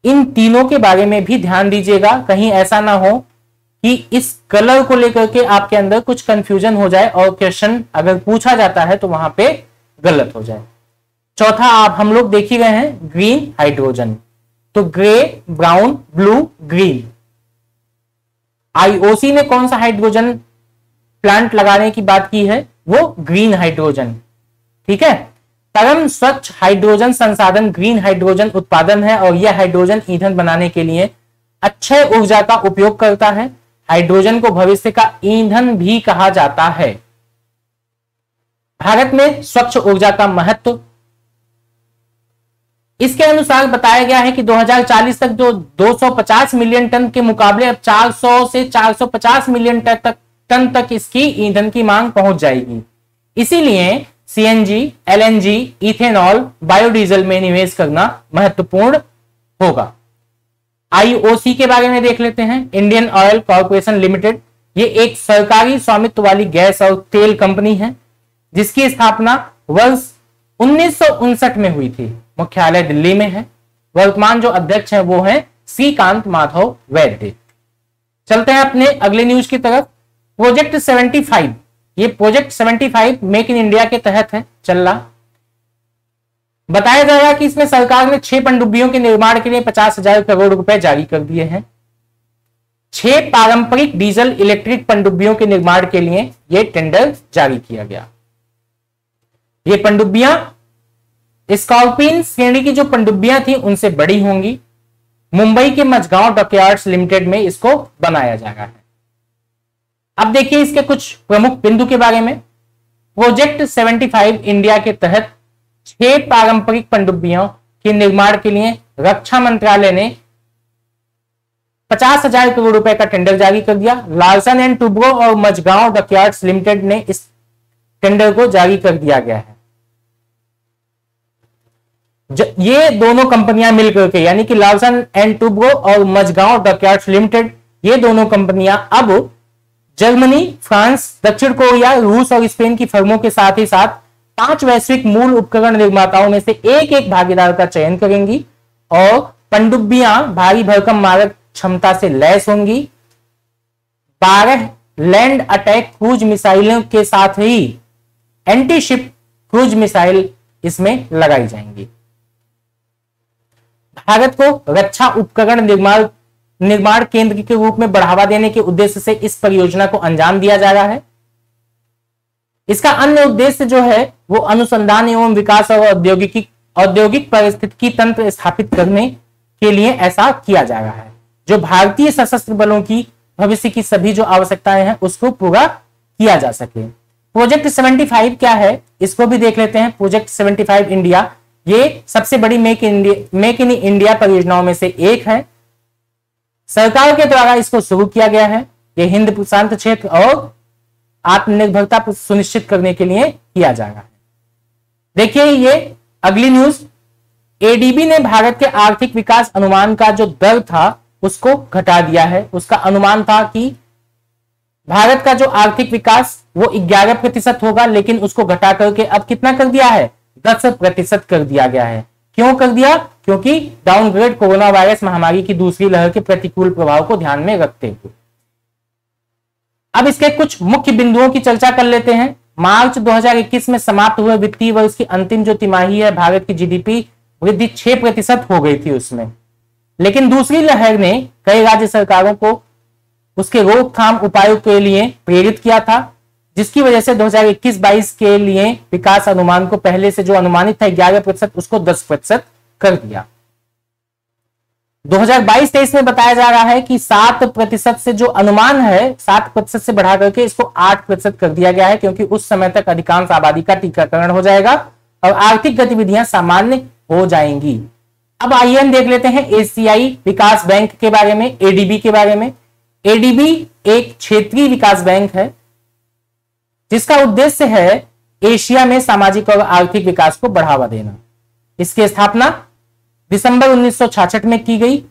इन तीनों के बारे में भी ध्यान दीजिएगा, कहीं ऐसा ना हो कि इस कलर को लेकर के आपके अंदर कुछ कंफ्यूजन हो जाए और क्वेश्चन अगर पूछा जाता है तो वहां पे गलत हो जाए। चौथा आप हम लोग देख ही गए हैं ग्रीन हाइड्रोजन। तो grey, brown, blue, green. IOC ने कौन सा हाइड्रोजन प्लांट लगाने की बात की है? वो ग्रीन हाइड्रोजन। ठीक है। परम स्वच्छ हाइड्रोजन संसाधन ग्रीन हाइड्रोजन उत्पादन है और यह हाइड्रोजन ईंधन बनाने के लिए अक्षय ऊर्जा का उपयोग करता है। हाइड्रोजन को भविष्य का ईंधन भी कहा जाता है। भारत में स्वच्छ ऊर्जा का महत्व इसके अनुसार बताया गया है कि 2040 तक जो 250 मिलियन टन के मुकाबले अब 400 से 450 मिलियन टन तक इसकी ईंधन की मांग पहुंच जाएगी। इसीलिए सीएनजी, एलएनजी, इथेनॉल, बायोडीजल में निवेश करना महत्वपूर्ण होगा। आईओसी के बारे में देख लेते हैं। इंडियन ऑयल कॉर्पोरेशन लिमिटेड ये एक सरकारी स्वामित्व वाली गैस और तेल कंपनी है जिसकी स्थापना वर्ष 1959 में हुई थी। मुख्यालय दिल्ली में है। वर्तमान जो अध्यक्ष हैं वो हैं श्रीकांत माधव वैद्य। चलते हैं अपने अगले न्यूज की तरफ। प्रोजेक्ट 75, ये प्रोजेक्ट 75 मेक इन इंडिया के तहत है चल रहा। बताया जा रहा है कि इसमें सरकार ने 6 पनडुब्बियों के निर्माण के लिए 50,000 करोड़ रुपए जारी कर दिए हैं। 6 पारंपरिक डीजल इलेक्ट्रिक पनडुब्बियों के निर्माण के लिए यह टेंडर जारी किया गया। ये पनडुब्बियां स्कॉर्पियन श्रेणी की जो पनडुब्बियां थी उनसे बड़ी होंगी। मुंबई के मझगांव डॉकयार्ड्स लिमिटेड में इसको बनाया जा रहा है। अब देखिए इसके कुछ प्रमुख बिंदु के बारे में। प्रोजेक्ट 75 इंडिया के तहत 6 पारंपरिक पनडुब्बियों के निर्माण के लिए रक्षा मंत्रालय ने 50,000 करोड़ रुपए का टेंडर जारी कर दिया। लार्सन एंड टुब्रो और मझगांव डॉकयार्ड्स लिमिटेड ने इस टेंडर को जारी कर दिया गया है। ये दोनों कंपनियां मिलकर के यानी कि लार्सन एंड टुब्रो और मझगांव डॉकयार्ड्स लिमिटेड, ये दोनों कंपनियां अब जर्मनी, फ्रांस, दक्षिण कोरिया, रूस और स्पेन की फर्मों के साथ ही साथ 5 वैश्विक मूल उपकरण निर्माताओं में से एक एक भागीदार का चयन करेंगी और पनडुब्बियां भारी भरकम मारक क्षमता से लैस होंगी। 12 लैंड अटैक क्रूज मिसाइलों के साथ ही एंटी शिप क्रूज मिसाइल इसमें लगाई जाएंगी। भारत को रक्षा उपकरण निर्माण केंद्र के रूप में बढ़ावा देने के उद्देश्य से इस परियोजना को अंजाम दिया जा रहा है। इसका अन्य उद्देश्य जो है वो अनुसंधान एवं विकास और औद्योगिक पारिस्थितिकी तंत्र स्थापित करने के लिए ऐसा किया जा रहा है, जो भारतीय सशस्त्र बलों की भविष्य की सभी जो आवश्यकताएं हैं उसको पूरा किया जा सके। प्रोजेक्ट 75 क्या है इसको भी देख लेते हैं। प्रोजेक्ट 75 इंडिया ये सबसे बड़ी मेक इन इंडिया परियोजनाओं में से एक है। सरकार के द्वारा इसको शुरू किया गया है। ये हिंद प्रशांत क्षेत्र और आत्मनिर्भरता सुनिश्चित करने के लिए किया जा रहा है। देखिए ये अगली न्यूज, एडीबी ने भारत के आर्थिक विकास अनुमान का जो दर था उसको घटा दिया है। उसका अनुमान था कि भारत का जो आर्थिक विकास वो 11% होगा, लेकिन उसको घटा करके अब कितना कर दिया है, 10% कर दिया गया है। क्यों कर दिया? क्योंकि डाउनग्रेड कोरोना वायरस महामारी की दूसरी लहर के प्रतिकूल प्रभाव को ध्यान में रखते हुए। अब इसके कुछ मुख्य बिंदुओं की चर्चा कर लेते हैं। मार्च 2021 में समाप्त हुए वित्तीय वर्ष की अंतिम जो तिमाही है, भारत की जीडीपी वृद्धि 6% हो गई थी उसमें, लेकिन दूसरी लहर ने कई राज्य सरकारों को उसके रोकथाम उपायों के लिए प्रेरित किया था, जिसकी वजह से 2021-22 के लिए विकास अनुमान को पहले से जो अनुमानित था 11% उसको 10% कर दिया। 2022-23 में बताया जा रहा है कि 7% से जो अनुमान है 7% से बढ़ा करके इसको 8% कर दिया गया है, क्योंकि उस समय तक अधिकांश आबादी का टीकाकरण हो जाएगा और आर्थिक गतिविधियां सामान्य हो जाएंगी। अब आइए हम देख लेते हैं एशियाई विकास बैंक के बारे में, एडीबी के बारे में। एडीबी एक क्षेत्रीय विकास बैंक है जिसका उद्देश्य है एशिया में सामाजिक और आर्थिक विकास को बढ़ावा देना। इसकी स्थापना दिसंबर 1966 में की गई।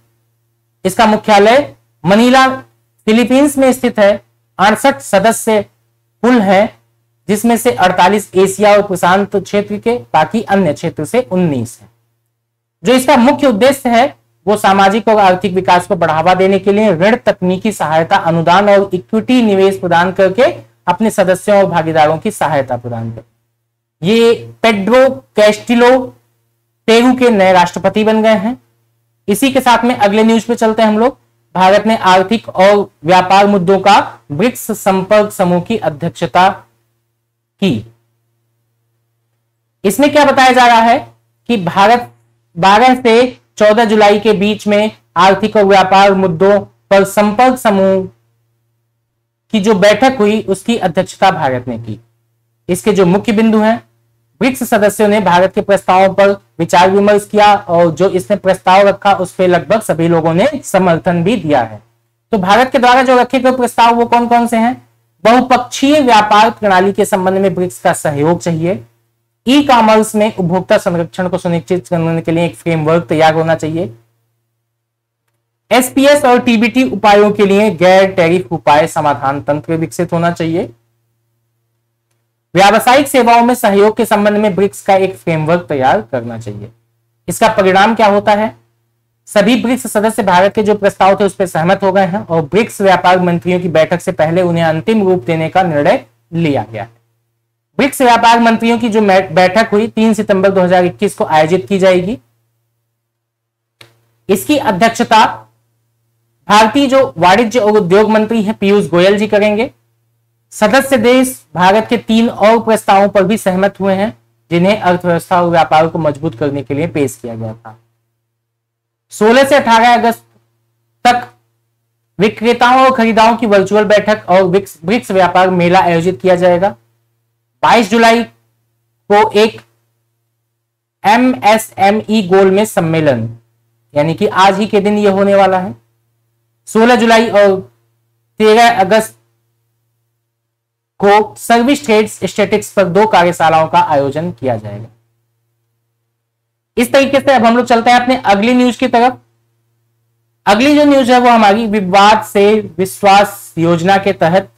इसका मुख्यालय मनीला फिलीपींस में स्थित है। 68 सदस्य कुल हैं, जिसमें से 48 एशिया और प्रशांत क्षेत्र के, बाकी अन्य क्षेत्र से 19 है। जो इसका मुख्य उद्देश्य है वो सामाजिक और आर्थिक विकास को बढ़ावा देने के लिए ऋण, तकनीकी सहायता, अनुदान और इक्विटी निवेश प्रदान करके अपने सदस्यों और भागीदारों की सहायता प्रदान कर। ये पेड्रो कैस्टिलो पेरू के नए राष्ट्रपति बन गए हैं। इसी के साथ में अगले न्यूज पे चलते हैं हम लोग। भारत ने आर्थिक और व्यापार मुद्दों का ब्रिक्स संपर्क समूह की अध्यक्षता की। इसमें क्या बताया जा रहा है कि भारत 12 से 14 जुलाई के बीच में आर्थिक और व्यापार मुद्दों पर संपर्क समूह की जो बैठक हुई उसकी अध्यक्षता भारत ने की। इसके जो मुख्य बिंदु हैं, ब्रिक्स सदस्यों ने भारत के प्रस्तावों पर विचार विमर्श किया और जो इसने प्रस्ताव रखा उस पर लगभग सभी लोगों ने समर्थन भी दिया है। तो भारत के द्वारा जो रखे गए प्रस्ताव वो कौन कौन से हैं? बहुपक्षीय व्यापार प्रणाली के संबंध में ब्रिक्स का सहयोग चाहिए। ई कॉमर्स में उपभोक्ता संरक्षण को सुनिश्चित करने के लिए एक फ्रेमवर्क तैयार होना चाहिए। एसपीएस और टीबीटी उपायों के लिए गैर टैरिफ उपाय समाधान तंत्र विकसित होना चाहिए। व्यावसायिक सेवाओं में सहयोग के संबंध में ब्रिक्स का एक फ्रेमवर्क तैयार करना चाहिए। इसका परिणाम क्या होता है? सभी ब्रिक्स सदस्य भारत के जो प्रस्ताव थे उस पर सहमत हो गए हैं और ब्रिक्स व्यापार मंत्रियों की बैठक से पहले उन्हें अंतिम रूप देने का निर्णय लिया गया है। ब्रिक्स व्यापार मंत्रियों की जो बैठक हुई 3 सितंबर 2021 को आयोजित की जाएगी। इसकी अध्यक्षता भारतीय जो वाणिज्य और उद्योग मंत्री हैं पीयूष गोयल जी करेंगे। सदस्य देश भारत के 3 और प्रस्तावों पर भी सहमत हुए हैं जिन्हें अर्थव्यवस्था और व्यापार को मजबूत करने के लिए पेश किया गया था। 16 से 18 अगस्त तक विक्रेताओं और खरीदारों की वर्चुअल बैठक और ब्रिक्स व्यापार मेला आयोजित किया जाएगा। 22 जुलाई को एक एमएसएमई गोल में सम्मेलन, यानी कि आज ही के दिन यह होने वाला है। 16 जुलाई और 13 अगस्त को सर्विस ट्रेड स्टैटिस्टिक्स पर 2 कार्यशालाओं का आयोजन किया जाएगा। इस तरीके से अब हम लोग चलते हैं अपने अगली न्यूज की तरफ। अगली जो न्यूज है वो हमारी विवाद से विश्वास योजना के तहत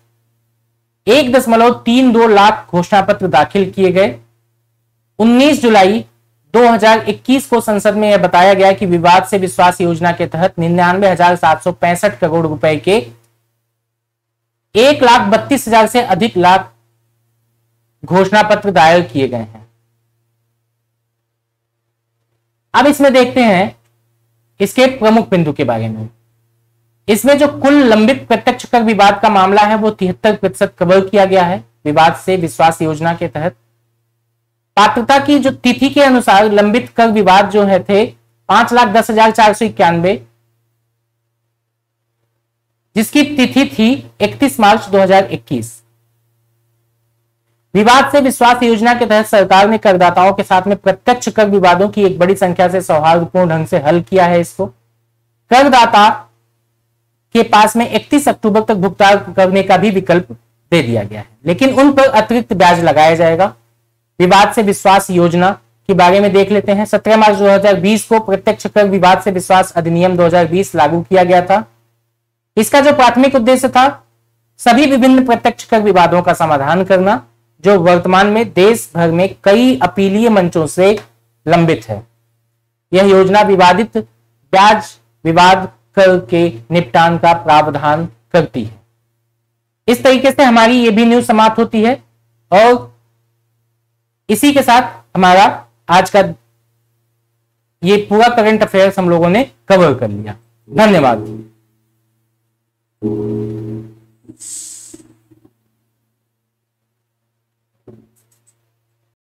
1.32 लाख घोषणा पत्र दाखिल किए गए। 19 जुलाई 2021 को संसद में यह बताया गया कि विवाद से विश्वास योजना के तहत 99,765 करोड़ रुपए के 1,32,000 से अधिक लाख घोषणा पत्र दायर किए गए हैं। अब इसमें देखते हैं इसके प्रमुख बिंदु के बारे में। इसमें जो कुल लंबित प्रत्यक्ष कर विवाद का मामला है वो 73% कवर किया गया है। विवाद से विश्वास योजना के तहत पात्रता की जो तिथि के अनुसार लंबित कर विवाद जो है थे 5,10,491, जिसकी तिथि थी 31 मार्च 2021। विवाद से विश्वास योजना के तहत सरकार ने करदाताओं के साथ में प्रत्यक्ष कर विवादों की एक बड़ी संख्या से सौहार्दपूर्ण ढंग से हल किया है। इसको करदाता के पास में 31 अक्टूबर तक भुगतान करने का भी विकल्प दे दिया गया है, लेकिन उन पर अतिरिक्त ब्याज लगाया जाएगा। विवाद से विश्वास योजना के बारे में देख लेते हैं। 17 मार्च 2020 को प्रत्यक्ष कर विवाद से विश्वास अधिनियम 2020 लागू किया गया था। इसका जो प्राथमिक उद्देश्य था सभी विभिन्न प्रत्यक्ष कर विवादों का समाधान करना, जो वर्तमान में देश भर में कई अपीलीय मंचों से लंबित है। यह योजना विवादित ब्याज विवाद कर के निपटान का प्रावधान करती है। इस तरीके से हमारी ये भी न्यूज समाप्त होती है और इसी के साथ हमारा आज का ये पूरा करंट अफेयर्स हम लोगों ने कवर कर लिया। धन्यवाद।